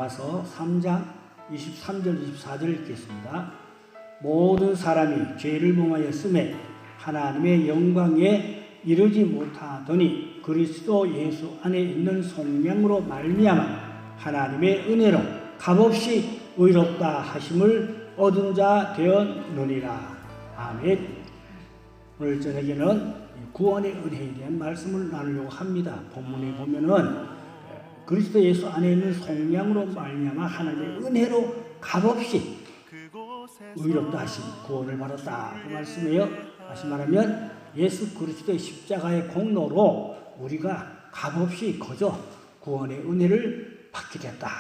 로마서 3장 23절 24절 읽겠습니다. 모든 사람이 죄를 범하였음에 하나님의 영광에 이르지 못하더니 그리스도 예수 안에 있는 성령으로 말미암아 하나님의 은혜로 값없이 의롭다 하심을 얻은 자 되었느니라. 아멘. 오늘 저녁에는 구원의 은혜에 대한 말씀을 나누려고 합니다. 본문에 보면은 그리스도 예수 안에 있는 성령으로 말미암아 하나님의 은혜로 값없이 의롭다 하심 구원을 받았다 그 말씀이에요. 다시 말하면 예수 그리스도의 십자가의 공로로 우리가 값없이 거저 구원의 은혜를 받게 됐다.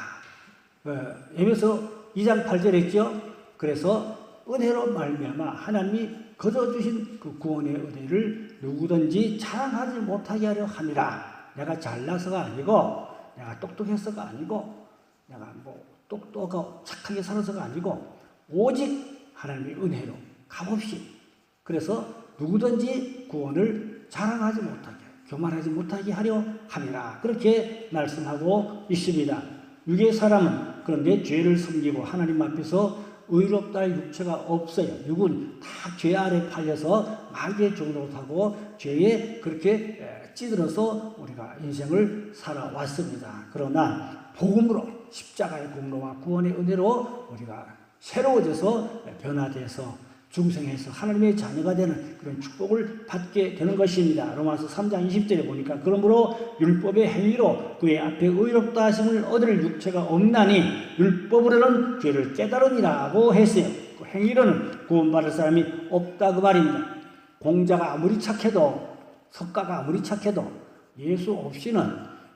에베소 2장 8절 했죠. 그래서 은혜로 말미암아 하나님이 거저 주신 그 구원의 은혜를 누구든지 자랑하지 못하게 하려 함이라. 내가 잘나서가 아니고 내가 똑똑해서가 아니고 내가 똑똑하고 착하게 살아서가 아니고 오직 하나님의 은혜로 값없이 그래서 누구든지 구원을 자랑하지 못하게 교만하지 못하게 하려 함이라. 그렇게 말씀하고 있습니다. 육의 사람은 그런데 죄를 섬기고 하나님 앞에서 의롭다 할 육체가 없어요. 육은 다 죄 아래 팔려서 마귀의 종으로 타고 죄에 그렇게 찌들어서 우리가 인생을 살아왔습니다. 그러나 복음으로 십자가의 공로와 구원의 은혜로 우리가 새로워져서 변화돼서 중생해서 하나님의 자녀가 되는 그런 축복을 받게 되는 것입니다. 로마서 3장 20절에 보니까 그러므로 율법의 행위로 그의 앞에 의롭다 하심을 얻을 육체가 없나니 율법으로는 죄를 깨달으니라고 했어요. 그 행위로는 구원받을 사람이 없다 그 말입니다. 공자가 아무리 착해도 석가가 아무리 착해도 예수 없이는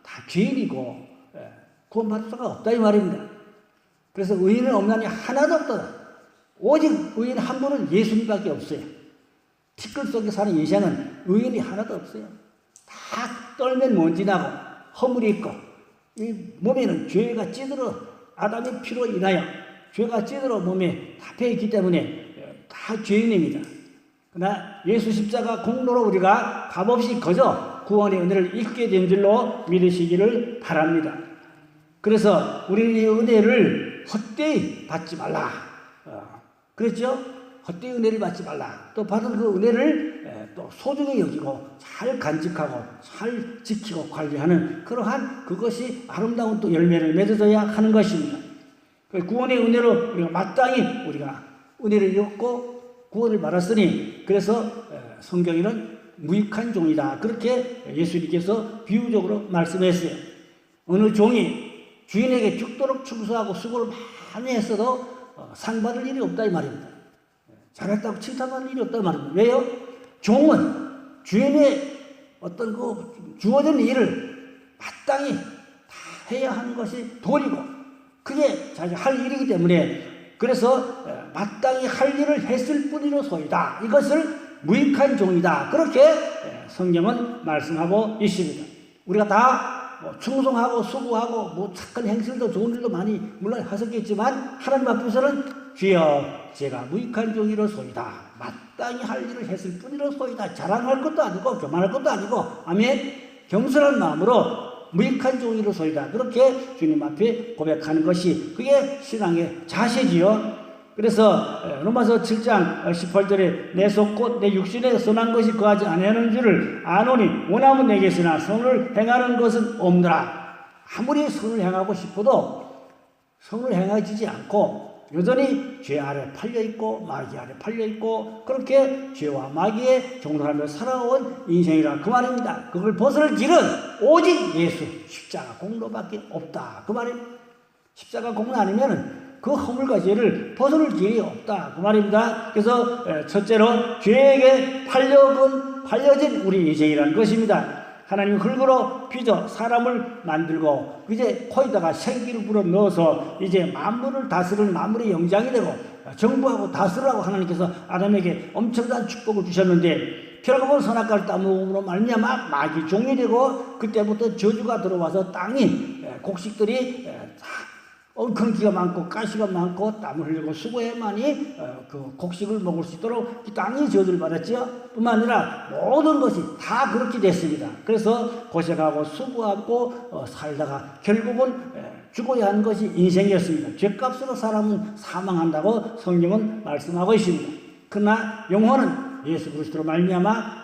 다 죄인이고 구원받을 수가 없다 이 말입니다. 그래서 의인은 없나니 하나도 없다. 오직 의인 한 분은 예수님밖에 없어요. 티끌 속에 사는 인생은 의인이 하나도 없어요. 다 떨면 먼지 나고 허물이 있고 이 몸에는 죄가 찌들어 아담의 피로 인하여 죄가 찌들어 몸에 다 배있기 때문에 다 죄인입니다. 그러나 예수 십자가 공로로 우리가 값없이 거저 구원의 은혜를 잊게 된 줄로 믿으시기를 바랍니다. 그래서 우리는 이 은혜를 헛되이 받지 말라. 그랬죠? 헛되이 은혜를 받지 말라. 또 받은 그 은혜를 또 소중히 여기고 잘 간직하고 잘 지키고 관리하는 그러한 그것이 아름다운 또 열매를 맺어줘야 하는 것입니다. 구원의 은혜로 우리가 마땅히 우리가 은혜를 얻고 구원을 받았으니 그래서 성경에는 무익한 종이다. 그렇게 예수님께서 비유적으로 말씀했어요. 어느 종이 주인에게 죽도록 충성하고 수고를 많이 했어도 상 받을 일이 없다 이 말입니다. 잘했다고 칭찬받을 일이 없다 이 말입니다. 왜요? 종은 주인의 어떤 그 주어진 일을 마땅히 다 해야 하는 것이 도리고 그게 자기 할 일이기 때문에 그래서 마땅히 할 일을 했을 뿐이로소이다. 이것을 무익한 종이다. 그렇게 성경은 말씀하고 있습니다. 우리가 다 충성하고 수고하고 착한 행실도 좋은 일도 많이 물론 하셨겠지만 하나님 앞에서는 주여 제가 무익한 종이로소이다. 마땅히 할 일을 했을 뿐이로소이다. 자랑할 것도 아니고 교만할 것도 아니고 아멘. 겸손한 마음으로 무익한 종이로소이다. 그렇게 주님 앞에 고백하는 것이 그게 신앙의 자세지요. 그래서 로마서 7장 18절에 내 속 곧 내 육신에 선한 것이 거하지 아니하는 줄을 아노니 원하면 내게서나 선을 행하는 것은 없느라. 아무리 선을 행하고 싶어도 선을 행하지 않고 여전히 죄 아래 팔려있고 마귀 아래 팔려있고 그렇게 죄와 마귀의 종로하며 살아온 인생이라 그 말입니다. 그걸 벗어날 길은 오직 예수 십자가 공로밖에 없다 그 말입니다. 십자가 공로 아니면은 그 허물과 죄를 벗어날 길이 없다 그 말입니다. 그래서 첫째로 죄에게 팔려진 우리 인생이라는 것입니다. 하나님 흙으로 빚어 사람을 만들고 이제 코에다가 생기를 불어 넣어서 이제 만물을 다스리는 만물의 영장이 되고 정부하고 다스리라고 하나님께서 아담에게 엄청난 축복을 주셨는데 결국은 선악과를 따먹음으로 말미암아 마귀 종이 되고 그때부터 저주가 들어와서 땅이 곡식들이 엉겅기가 많고 가시가 많고 땀을 흘리고 수고해만이 그 곡식을 먹을 수 있도록 땅이 저주를 받았지요. 뿐만 아니라 모든 것이 다 그렇게 됐습니다. 그래서 고생하고 수고하고 살다가 결국은 죽어야 하는 것이 인생이었습니다. 죄값으로 사람은 사망한다고 성경은 말씀하고 있습니다. 그러나 영혼은 예수 그리스도로 말미암아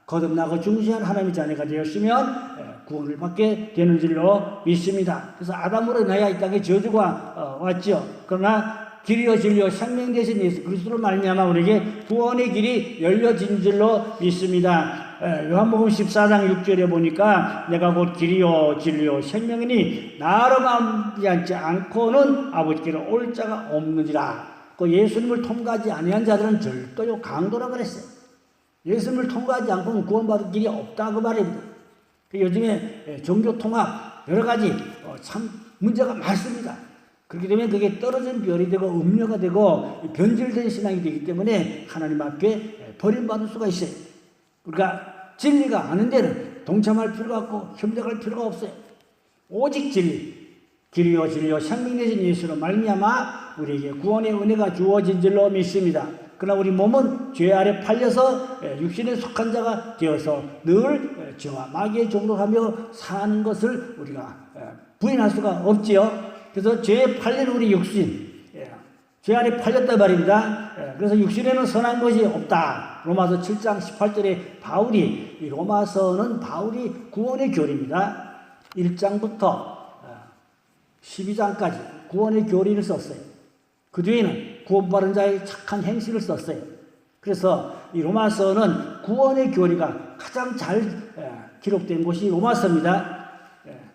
거듭나고 중시한 하나님의 자녀가 되었으면 구원을 받게 되는 줄로 믿습니다. 그래서 아담으로 인하여 이 땅에 저주가 왔죠. 그러나 길이요 진리요 생명 되신 예수 그리스도로 말미암아 우리에게 구원의 길이 열려진 줄로 믿습니다. 요한복음 14장 6절에 보니까 내가 곧 길이요 진리요 생명이니 나로 말미암지 않고는 아버지께로 올 자가 없느니라. 그 예수님을 통과하지 아니한 자들은 절도요 강도라 그랬어요. 예수님을 통과하지 않고는 구원받을 길이 없다 그 말입니다. 요즘에 종교 통합 여러 가지 참 문제가 많습니다. 그렇게 되면 그게 떨어진 별이 되고 음료가 되고 변질된 신앙이 되기 때문에 하나님 앞에 버림받을 수가 있어요. 우리가 진리가 아는 데는 동참할 필요가 없고 협력할 필요가 없어요. 오직 진리, 길이요 진리요 생명 되신 예수로 말미암아 우리에게 구원의 은혜가 주어진 줄로 믿습니다. 그러나 우리 몸은 죄 아래 팔려서 육신에 속한 자가 되어서 늘 죄와 마귀의 종로하며 사는 것을 우리가 부인할 수가 없지요. 그래서 죄에 팔린 우리 육신, 죄 아래 팔렸다 말입니다. 그래서 육신에는 선한 것이 없다. 로마서 7장 18절에 바울이, 이 로마서는 바울이 구원의 교리입니다. 1장부터 12장까지 구원의 교리를 썼어요. 그 뒤에는 구원받은 자의 착한 행실을 썼어요. 그래서 이 로마서는 구원의 교리가 가장 잘 기록된 곳이 로마서입니다.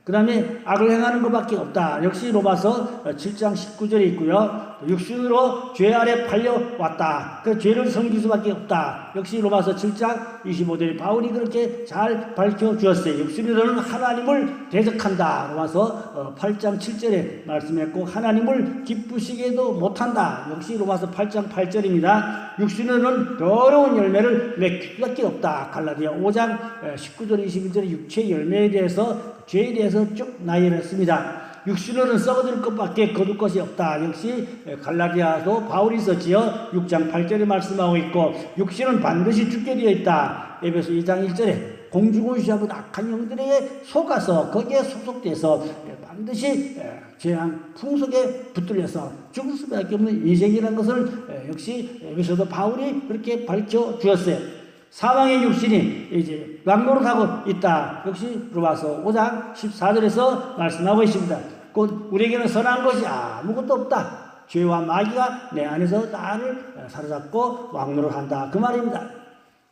그 다음에 악을 행하는 것밖에 없다. 역시 로마서 7장 19절에 있고요. 육신으로 죄 아래 팔려왔다. 그 죄를 섬길 수밖에 없다. 역시 로마서 7장 25절에 바울이 그렇게 잘 밝혀주었어요. 육신으로는 하나님을 대적한다. 로마서 8장 7절에 말씀했고 하나님을 기쁘시게도 못한다. 역시 로마서 8장 8절입니다. 육신으로는 더러운 열매를 맺을 수밖에 없다. 갈라디아 5장 19절 21절에 육체의 열매에 대해서 죄에 대해서 쭉 나열했습니다. 육신으로는 썩어질 것밖에 거둘 것이 없다. 역시 갈라디아도 바울이 썼지요. 6장 8절에 말씀하고 있고 육신은 반드시 죽게 되어 있다. 에베소 2장 1절에 공중을시하고 악한 영들에게 속아서 거기에 소속돼서 반드시 죄악 풍속에 붙들려서 죽을 수밖에 없는 인생이라는 것을 역시 에베소도 바울이 그렇게 밝혀주었어요. 사망의 육신이 이제 왕노릇하고 있다. 역시 로마서 5장 14절에서 말씀하고 있습니다. 곧 우리에게는 선한 것이 아무것도 없다. 죄와 마귀가 내 안에서 나를 사로잡고 왕노릇한다. 그 말입니다.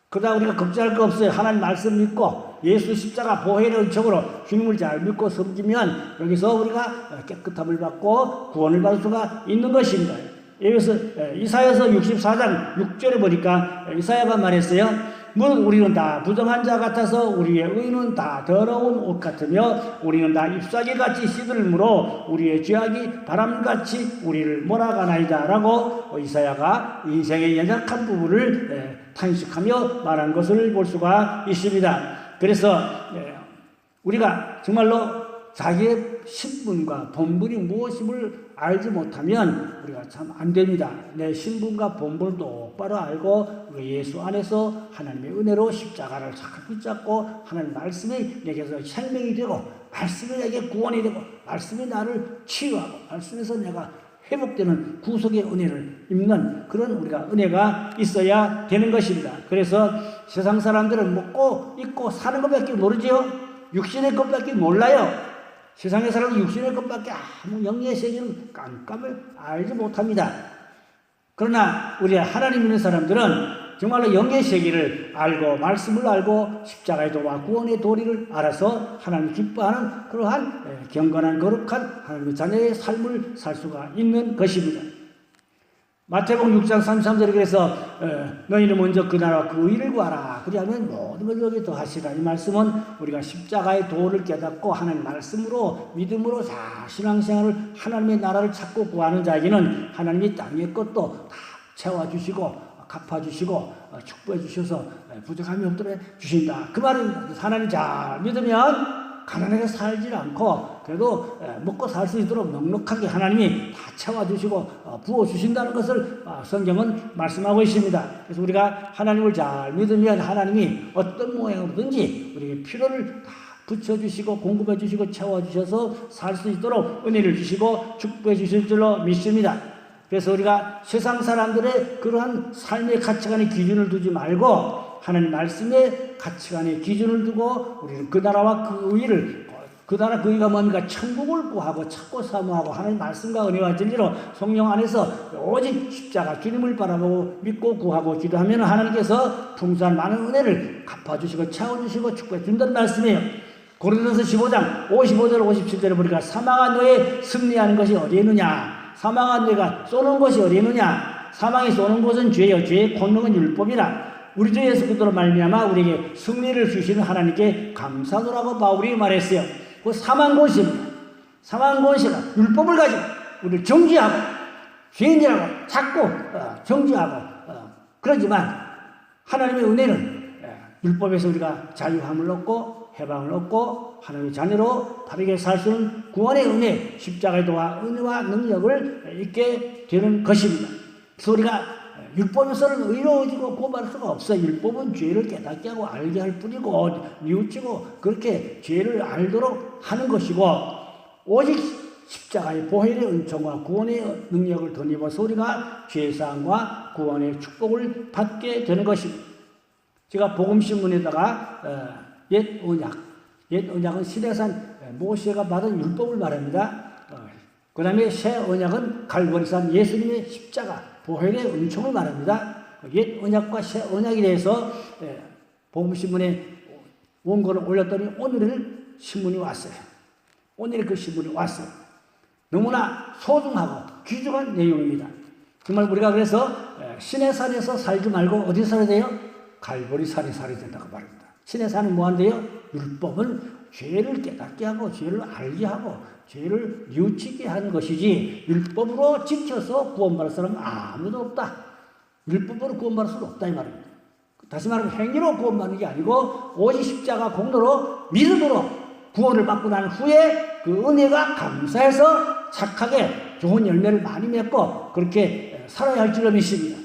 그러다 우리가 걱정할 거 없어요. 하나님 말씀 믿고 예수 십자가 보혈의 은총으로 주님을 잘 믿고 섬기면 여기서 우리가 깨끗함을 받고 구원을 받을 수가 있는 것입니다. 여기서 이사야서 64장 6절에 보니까 이사야가 말했어요. 무릇 우리는 다 부정한 자 같아서 우리의 의는 다 더러운 옷 같으며 우리는 다 잎사귀같이 시들므로 우리의 죄악이 바람같이 우리를 몰아가나이다 라고 이사야가 인생의 연약한 부분을 탄식하며 말한 것을 볼 수가 있습니다. 그래서 우리가 정말로 자기의 신분과 본분이 무엇임을 알지 못하면 우리가 참 안 됩니다. 내 신분과 본분을 똑바로 알고 우리 예수 안에서 하나님의 은혜로 십자가를 잘 붙잡고 하나님 말씀이 내게서 생명이 되고 말씀이 내게 구원이 되고 말씀이 나를 치유하고 말씀에서 내가 회복되는 구속의 은혜를 입는 그런 우리가 은혜가 있어야 되는 것입니다. 그래서 세상 사람들은 먹고 입고 사는 것밖에 모르지요. 육신의 것밖에 몰라요. 세상의 사람은 육신의 것밖에 아무 영의 세계는 깜깜을 알지 못합니다. 그러나 우리 하나님 믿는 사람들은 정말로 영의 세계를 알고 말씀을 알고 십자가의 도와 구원의 도리를 알아서 하나님 기뻐하는 그러한 경건한 거룩한 하나님의 자녀의 삶을 살 수가 있는 것입니다. 마태복음 6장 33절에 그래서 너희는 먼저 그 나라와 그 의를 구하라. 그리하면 모든 걸 여기 더하시라. 이 말씀은 우리가 십자가의 도를 깨닫고 하나님 말씀으로 믿음으로 신앙생활을 하나님의 나라를 찾고 구하는 자에게는 하나님이 땅의 것도 다 채워주시고 갚아주시고 축복해 주셔서 부족함이 없도록 주신다. 그 말입니다. 하나님 잘 믿으면 가난하게 살지 않고 그래도 먹고 살 수 있도록 넉넉하게 하나님이 다 채워주시고 부어주신다는 것을 성경은 말씀하고 있습니다. 그래서 우리가 하나님을 잘 믿으면 하나님이 어떤 모양으로든지 우리에게 필요를 다 붙여주시고 공급해 주시고 채워주셔서 살 수 있도록 은혜를 주시고 축복해 주실 줄로 믿습니다. 그래서 우리가 세상 사람들의 그러한 삶의 가치관의 기준을 두지 말고 하나님 말씀의 가치관의 기준을 두고 우리는 그 나라와 그 의를, 그 나라 그 의가 뭡니까? 천국을 구하고 찾고 사모하고 하나님 말씀과 은혜와 진리로 성령 안에서 오직 십자가 주님을 바라보고 믿고 구하고 기도하면 하나님께서 풍성한 많은 은혜를 갚아주시고 채워주시고 축복해 준다는 말씀이에요. 고린도서 15장 55절 57절에 보니까 사망한 너의 승리하는 것이 어디 있느냐? 사망한 너가 쏘는 것이 어디 있느냐? 사망이 쏘는 것은 죄요, 죄의 권능은 율법이라. 우리 주 예수 그리스도로 말미암아 우리에게 승리를 주시는 하나님께 감사하노라고 바울이 말했어요. 그 사망권세입니다. 사망권세가 율법을 가지고 우리를 정죄하고 죄인이라고 자꾸 정죄하고 그러지만 하나님의 은혜는 율법에서 우리가 자유함을 얻고 해방을 얻고 하나님의 자녀로 바르게 살 수 있는 구원의 은혜, 십자가의 도와 은혜와 능력을 잊게 되는 것입니다. 그래서 우리가 율법에서는 의로워지고 구원받을 수가 없어요. 율법은 죄를 깨닫게 하고 알게 할 뿐이고 뉘우치고 그렇게 죄를 알도록 하는 것이고 오직 십자가의 보혈의 은총과 구원의 능력을 덧입어서 우리가 죄사함과 구원의 축복을 받게 되는 것입니다. 제가 복음신문에다가 옛 언약은 시내산 모세가 받은 율법을 말합니다. 그 다음에 새 언약은 갈보리산 예수님의 십자가 보혈의 은총을 말합니다. 옛 언약과 새 언약에 대해서 복음신문에 원고를 올렸더니 오늘 신문이 왔어요. 오늘 그 신문이 왔어요. 너무나 소중하고 귀중한 내용입니다. 정말 우리가 그래서 시내산에서 살지 말고 어디서 살아야 돼요? 갈보리산에 살아야 된다고 말합니다. 시내산은 뭐한대요? 율법은 죄를 깨닫게 하고 죄를 알게 하고 죄를 뉘우치게 하는 것이지 율법으로 지켜서 구원받을 사람은 아무도 없다. 율법으로 구원받을 수는 없다 이 말입니다. 다시 말하면 행위로 구원받는 게 아니고 오직 십자가 공로로 믿음으로 구원을 받고 난 후에 그 은혜가 감사해서 착하게 좋은 열매를 많이 맺고 그렇게 살아야 할 줄로 믿습니다.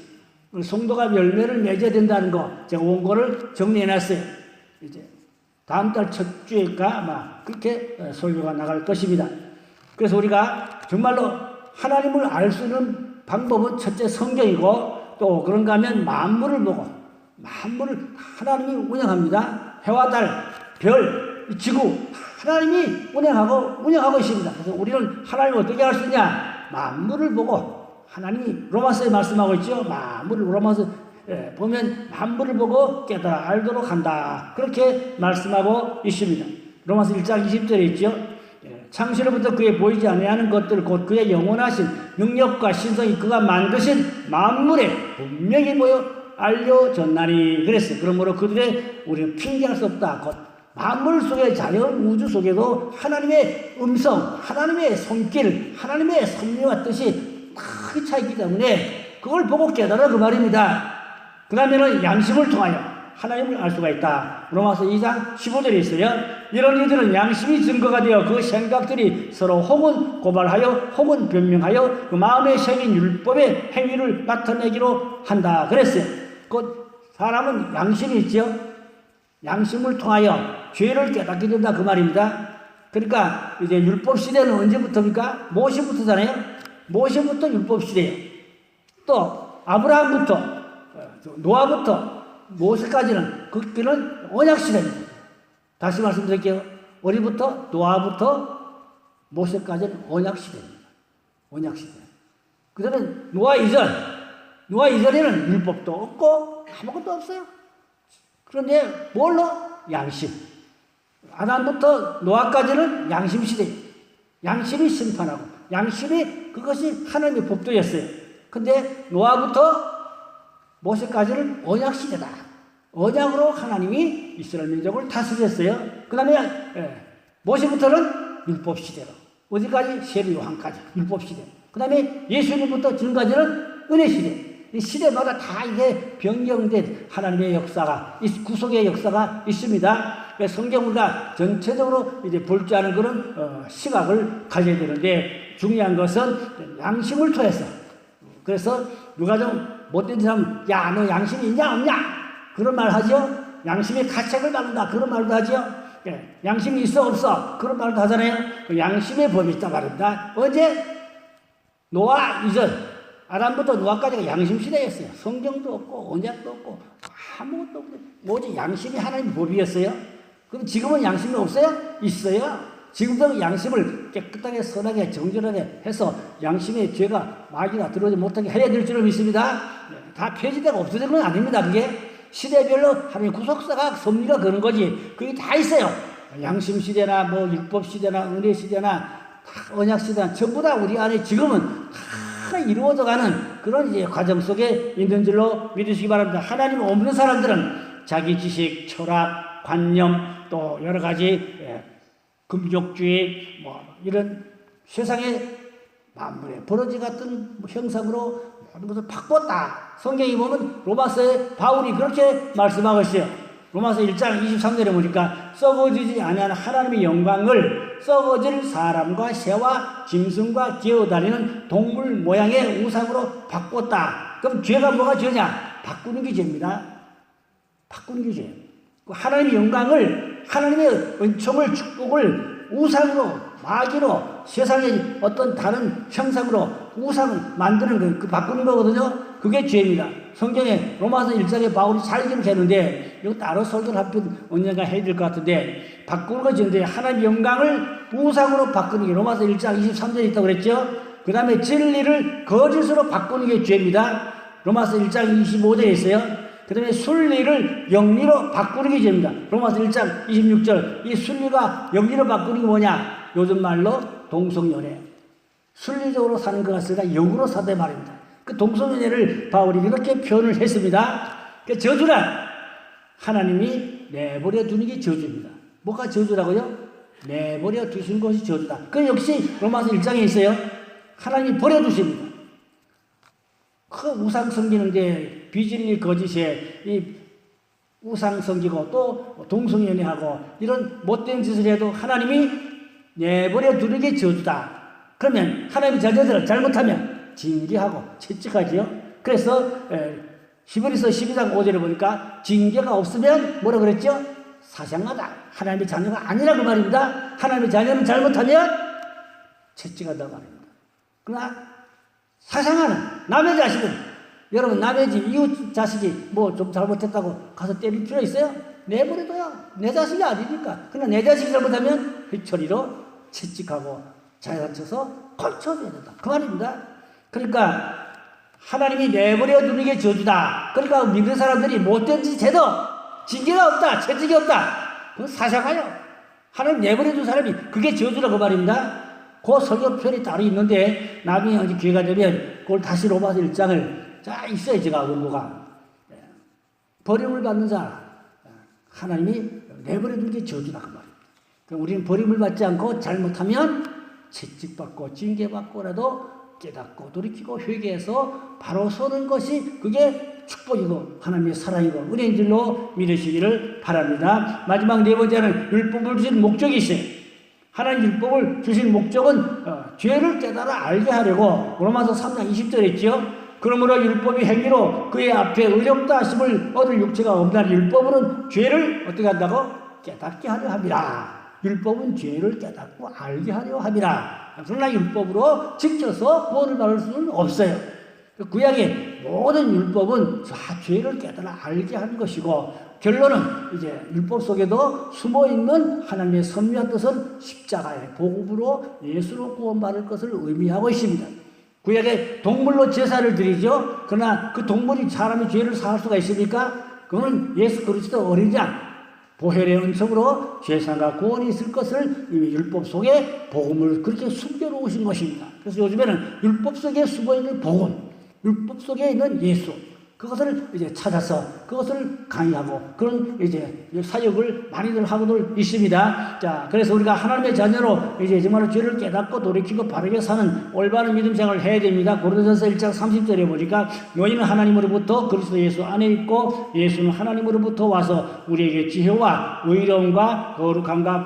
성도가 열매를 맺어야 된다는 거 제가 원고를 정리해놨어요. 이제 다음 달 첫 주에가 아마 그렇게 설교가 나갈 것입니다. 그래서 우리가 정말로 하나님을 알 수 있는 방법은 첫째 성경이고 또 그런가 하면 만물을 보고 만물을 하나님이 운영합니다. 해와 달, 별, 지구 하나님이 운영하고 있습니다. 그래서 우리는 하나님을 어떻게 알 수 있냐? 만물을 보고 하나님이 로마서에 말씀하고 있죠. 만물을 로마서 보면 만물을 보고 깨달아 알도록 한다. 그렇게 말씀하고 있습니다. 로마서 1장 20절에 있죠. 창세로부터 그에 보이지 아니하는 것들 곧 그의 영원하신 능력과 신성이 그가 만드신 만물에 분명히 보여 알려졌나니 그랬어요. 그러므로 그들의 우리는 핑계할 수 없다. 곧 만물 속의 자연 우주 속에도 하나님의 음성, 하나님의 손길, 하나님의 섭리와 뜻이 크게 차있기 때문에 그걸 보고 깨달아 그 말입니다. 그 다음에는 양심을 통하여 하나님을 알 수가 있다. 로마서 2장 15절에 있어요. 이런 이들은 양심이 증거가 되어 그 생각들이 서로 혹은 고발하여 혹은 변명하여 그 마음에 새긴 율법의 행위를 나타내기로 한다. 그랬어요. 그 사람은 양심이 있죠. 양심을 통하여 죄를 깨닫게 된다. 그 말입니다. 그러니까 이제 율법 시대는 언제부터입니까? 모세부터잖아요. 모세부터 율법 시대예요. 또 아브라함부터 노아부터 모세까지는 그 길은 언약시대입니다. 다시 말씀드릴게요. 어디부터? 노아부터 모세까지는 언약시대입니다. 언약시대. 그들은 노아 이전에는 율법도 없고 아무것도 없어요. 그런데 뭘로? 양심. 아담부터 노아까지는 양심시대예요. 양심이 심판하고 양심이 그것이 하나님의 법도였어요. 근데 노아부터 모세까지는 언약시대다. 언약으로 하나님이 이스라엘 민족을 다스렸어요. 그 다음에 모세부터는 율법시대로 어디까지? 세례 요한까지 율법시대. 그 다음에 예수님부터 지금까지는 은혜시대. 이 시대마다 다 이게 변경된 하나님의 역사가 구속의 역사가 있습니다. 성경과 전체적으로 이제 볼 줄 아는 그런 시각을 가져야 되는데 중요한 것은 양심을 통해서. 그래서 누가 좀 못된 사람, 야, 너 양심이 있냐, 없냐? 그런 말 하죠? 양심의 가책을 받는다. 그런 말도 하죠? 양심이 있어 없어 그런 말도 하잖아요. 그 양심의 법이 있다 말입니다. 언제? 노아 이전 아담부터 노아까지가 양심 시대였어요. 성경도 없고 언약도 없고 아무것도 없고 오직 양심이 하나님의 법이었어요. 그럼 지금은 양심이 없어요? 있어요. 지금도 양심을 깨끗하게 선하게 정결하게 해서 양심의 죄가 마귀가 들어오지 못하게 해야 될 줄을 믿습니다. 다 폐지되고 없어지는 건 아닙니다. 그게 시대별로 하나님 구속사가 섭리가 그런 거지. 그게 다 있어요. 양심 시대나 뭐 율법 시대나 은혜 시대나 언약 시대나 전부 다 우리 안에 지금은 다 이루어져가는 그런 이제 과정 속에 있는 줄로 믿으시기 바랍니다. 하나님 없는 사람들은 자기 지식, 철학, 관념 또 여러 가지 금족주의 뭐 이런 세상의 만물의 버러지 같은 형상으로 모든 것을 바꿨다. 성경에 보면 로마서에 바울이 그렇게 말씀하고 있어요. 로마서 1장 23절에 보니까 썩어지지 아니하는 하나님의 영광을 썩어질 사람과 새와 짐승과 기어다니는 동물 모양의 우상으로 바꿨다. 그럼 죄가 뭐가 죄냐? 바꾸는 게 죄입니다. 바꾸는 게 죄예요. 하나님의 영광을 하나님의 은총을 축복을 우상으로 마귀로 세상의 어떤 다른 형상으로 우상을 만드는 그 바꾸는 거거든요. 그게 죄입니다. 성경에 로마서 1장에 바울이 잘 기록했는데 이거 따로 설교를 한편 언젠가 해야 될 것 같은데 바꾸는 거 죄인데 하나님의 영광을 우상으로 바꾸는 게 로마서 1장 23절에 있다고 그랬죠. 그 다음에 진리를 거짓으로 바꾸는 게 죄입니다. 로마서 1장 25절에 있어요. 그 다음에 순리를 영리로 바꾸는 게 죄입니다. 로마서 1장 26절. 이 순리가 영리로 바꾸는 게 뭐냐? 요즘 말로 동성연애. 순리적으로 사는 것 같으니까 영으로 사대 말입니다. 그 동성연애를 바울이 이렇게 표현을 했습니다. 그 저주란 하나님이 내버려 두는 게 저주입니다. 뭐가 저주라고요? 내버려 두신 것이 저주다. 그 역시 로마서 1장에 있어요. 하나님이 버려두십니다. 그 우상 섬기는데 비진리 거짓에 이 우상 섬기고 또 동성연애하고 이런 못된 짓을 해도 하나님이 내버려 두는 게 저주다. 그러면 하나님의 자녀들을 잘못하면 징계하고 채찍하지요. 그래서 히브리서 12장 5절에 보니까 징계가 없으면 뭐라 그랬죠? 사상하다. 하나님의 자녀가 아니라고 말입니다. 하나님의 자녀는 잘못하면 채찍한다고 말입니다. 그러나 사상하는 남의 자식은 여러분 남의 집 이웃 자식이 뭐 좀 잘못했다고 가서 때릴 필요 있어요? 내버려둬요. 내 자식이 아니니까. 그러나 내 자식이 잘못하면 회초리로 채찍하고 자해다쳐서 걸쳐줘야 된다. 그 말입니다. 그러니까 하나님이 내버려 두는 게 저주다. 그러니까 믿는 사람들이 못된 짓 해도 징계가 없다. 채찍이 없다. 그건 사상하여. 하나님 내버려 둔 사람이 그게 저주라고 말입니다. 그 설교 편이 따로 있는데 나중에 어디 기회가 되면 그걸 다시 로마서 1장을 자 있어요. 제가 원고가 버림을 받는 자 하나님이 내버려 둔 게 저주다 그 말입니다. 그러니까 우리는 버림을 받지 않고 잘못하면 채찍받고 징계받고라도 깨닫고 돌이키고 회개해서 바로 서는 것이 그게 축복이고 하나님의 사랑이고 은혜인 줄로 믿으시기를 바랍니다. 마지막 네 번째는 율법을 주신 목적이 있어요. 하나님 율법을 주신 목적은 죄를 깨달아 알게 하려고 로마서 3장 20절에 있죠. 그러므로 율법이 행위로 그의 앞에 의롭다 하심을 얻을 육체가 없나니 율법은 죄를 어떻게 한다고? 깨닫게 하려 함이라. 율법은 죄를 깨닫고 알게 하려 함이라. 그러나 율법으로 지켜서 구원을 받을 수는 없어요. 구약의 모든 율법은 죄를 깨달아 알게 하는 것이고 결론은 이제 율법 속에도 숨어있는 하나님의 선미한 뜻은 십자가의 복음으로 예수로 구원받을 것을 의미하고 있습니다. 구약에 동물로 제사를 드리죠. 그러나 그 동물이 사람의 죄를 사할 수가 있습니까? 그건 예수 그리스도 어린 양 보혈의 은총으로 죄상과 구원이 있을 것을 이미 율법 속에 복음을 그렇게 숨겨놓으신 것입니다. 그래서 요즘에는 율법 속에 숨어있는 복음, 율법 속에 있는 예수, 그것을 이제 찾아서 그것을 강의하고 그런 이제 사역을 많이들 하고들 있습니다. 자, 그래서 우리가 하나님의 자녀로 이제 정말로 죄를 깨닫고 돌이키고 바르게 사는 올바른 믿음 생활을 해야 됩니다. 고린도전서 1장 30절에 보니까 너희는 하나님으로부터 그리스도 예수 안에 있고 예수는 하나님으로부터 와서 우리에게 지혜와 의로움과 거룩함과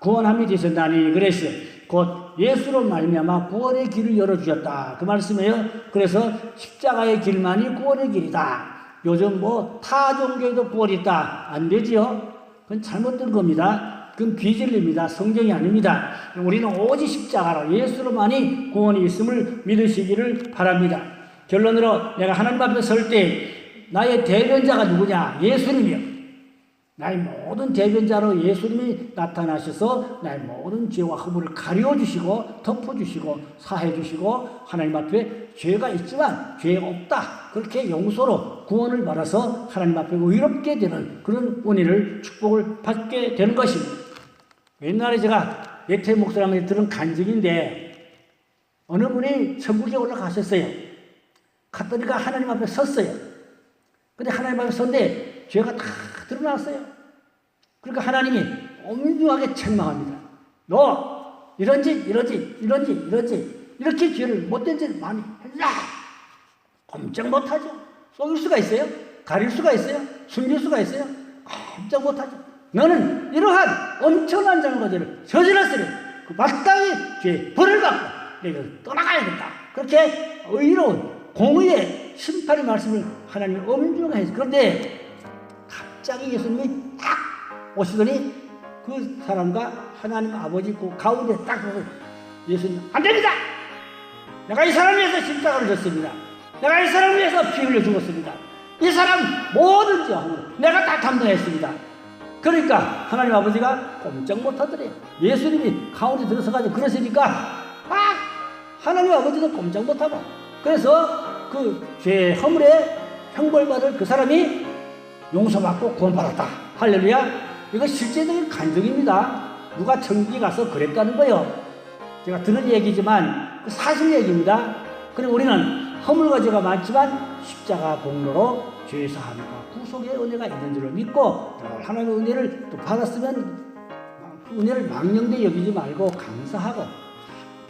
구원함이 되셨다니 그랬어요. 곧 예수로 말미암아 구원의 길을 열어주셨다. 그 말씀이에요. 그래서 십자가의 길만이 구원의 길이다. 요즘 뭐 타 종교에도 구원이 있다. 안 되지요. 그건 잘못된 겁니다. 그건 비진리입니다. 성경이 아닙니다. 우리는 오직 십자가로 예수로만이 구원이 있음을 믿으시기를 바랍니다. 결론으로 내가 하나님 앞에 설 때 나의 대변자가 누구냐? 예수님이요. 나의 모든 대변자로 예수님이 나타나셔서 나의 모든 죄와 허물을 가려주시고 덮어주시고 사해주시고 하나님 앞에 죄가 있지만 죄가 없다. 그렇게 용서로 구원을 받아서 하나님 앞에 의롭게 되는 그런 은혜를 축복을 받게 되는 것입니다. 옛날에 제가 예태 목사님한테 들은 간증인데 어느 분이 천국에 올라가셨어요. 갔더니가 하나님 앞에 섰어요. 근데 하나님 앞에 섰는데 죄가 다 드러났어요. 그러니까 하나님이 엄중하게 책망합니다. 너 이런지 이렇게 죄를 못된 죄를 많이 했나? 꼼짝 못하죠. 속일 수가 있어요? 가릴 수가 있어요? 숨길 수가 있어요? 꼼짝 못하죠. 너는 이러한 엄청난 잘못을 저질렀으니 그 마땅히 죄의 벌을 받고 내가 떠나가야겠다. 그렇게 의로운 공의의 심판의 말씀을 하나님이 엄중하게 해서 그런데 갑자기 예수님이 딱 오시더니 그 사람과 하나님 아버지 그 가운데 딱 서서 예수님 안 됩니다. 내가 이 사람을 위해서 십자가를 졌습니다. 내가 이 사람을 위해서 피 흘려 죽었습니다. 이 사람 모든 죄악을 내가 다 담당했습니다. 그러니까 하나님 아버지가 꼼짝 못하더래요. 예수님이 가운데 들어서가지고 그러시니까 하나님 아버지도 꼼짝 못하고 그래서 그 죄 허물에 형벌받을 그 사람이 용서받고 구원받았다. 할렐루야. 이거 실제적인 간증입니다. 누가 천국에 가서 그랬다는 거예요. 제가 들은 얘기지만 사실 얘기입니다. 그리고 우리는 허물과 죄가 많지만 십자가 공로로 죄사함과 구속의 은혜가 있는 줄을 믿고 하나님의 은혜를 또 받았으면 은혜를 망령되이 여기지 말고 감사하고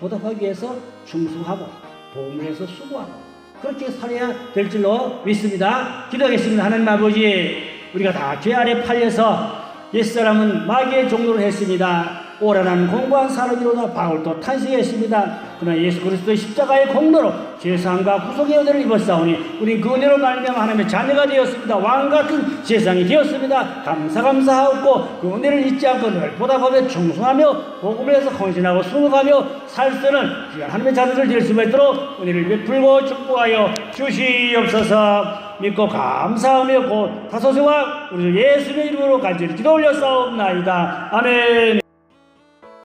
보답하기 위해서 충성하고 도움을 해서 수고하고 그렇게 살아야 될 줄로 믿습니다. 기도하겠습니다. 하나님 아버지, 우리가 다 죄 아래 팔려서 옛사람은 마귀의 종로를 했습니다. 오라는 공고한 사람이로다 바울도 탄식했습니다. 그러나 예수 그리스도의 십자가의 공로로 죄사함과 구속의 은혜를 입었사오니 우린 그 은혜로 말미암아 하나님의 자녀가 되었습니다. 왕같은 세상이 되었습니다. 감사하고 그 은혜를 잊지 않고 늘 보답하며 충성하며 복음을 해서 헌신하고 순응하며 살 수 있는 귀한 하나님의 자녀들 될 수 있도록 은혜를 베풀고 축복하여 주시옵소서. 믿고 감사하며 곧 다소서와 우리 예수의 이름으로 간절히 기도 올렸사옵나이다. 아멘.